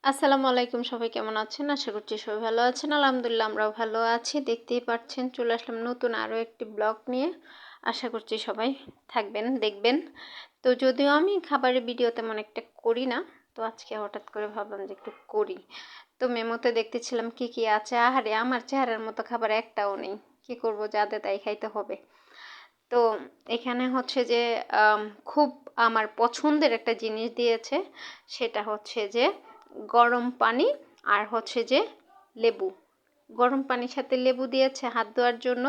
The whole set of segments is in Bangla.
আসসালামু আলাইকুম, সবাই কেমন আছেন? আশা করছি সবাই ভালো আছেন। আলহামদুলিল্লাহ আমরাও ভালো আছি। দেখতেই পাচ্ছেন চলে আসলাম নতুন আরও একটি ব্লগ নিয়ে। আশা করছি সবাই থাকবেন, দেখবেন। তো যদিও আমি খাবারের ভিডিও তেমন একটা করি না, তো আজকে হঠাৎ করে ভাবলাম যে একটু করি। তো মেমোতে দেখতেছিলাম কি কি আছে। আহারে, আমার চেহারার মতো খাবার একটাও নেই। কি করব, যাতে তাই খাইতে হবে। তো এখানে হচ্ছে যে খুব আমার পছন্দের একটা জিনিস দিয়েছে, সেটা হচ্ছে যে গরম পানি আর হচ্ছে যে লেবু। গরম পানির সাথে লেবু দিয়েছে হাত ধোয়ার জন্য।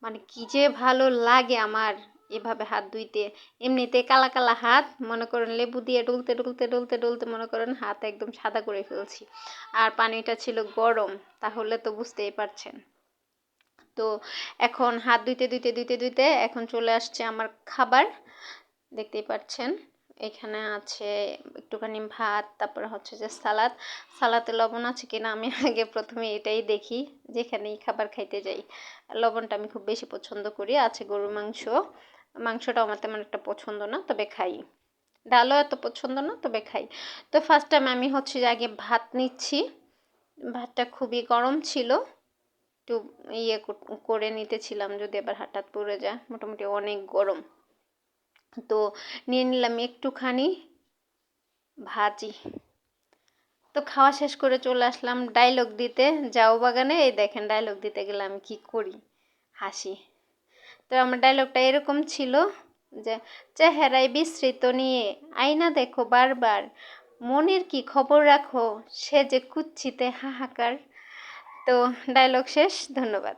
মানে কি যে ভালো লাগে আমার এভাবে হাত ধুইতে। এমনিতে কালা কালা হাত, মনে করেন লেবু দিয়ে ডলতে ডলতে ডলতে ডলতে মনে করেন হাত একদম সাদা করে ফেলছি। আর পানিটা ছিল গরম, তাহলে তো বুঝতেই পারছেন। তো এখন হাত ধুইতে ধুইতে ধুইতে ধুইতে এখন চলে আসছে আমার খাবার। দেখতেই পাচ্ছেন এখানে আছে একটুখানি ভাত, তারপরে হচ্ছে যে সালাদ। সালাদে লবণ আছে কিনা আমি আগে প্রথমে এটাই দেখি, যেখানেই খাবার খাইতে যাই। লবণটা আমি খুব বেশি পছন্দ করি। আছে গরুর মাংস। মাংসটা আমার তেমন একটা পছন্দ না, তবে খাই। ডালও এত পছন্দ না, তবে খাই। তো ফার্স্ট টাইম আমি হচ্ছে যে আগে ভাত নিচ্ছি। ভাতটা খুবই গরম ছিল, একটু ইয়ে করে নিতেছিলাম যদি আবার হঠাৎ পড়ে যায়। মোটামুটি অনেক গরম। তো নিয়ে নিলাম একটুখানি ভাজি। তো খাওয়া শেষ করে চলে আসলাম ডায়লগ দিতে। যাও বাগানে, এই দেখেন ডায়লগ দিতে গেলে আমি কি করি, হাসি। তো আমার ডায়লগটা এরকম ছিল যে, চেহারায় বিস্মৃত নিয়ে আয়না দেখো বারবার, মনের কি খবর রাখো, সে যে কুচ্ছিতে হাহাকার। তো ডায়লগ শেষ, ধন্যবাদ।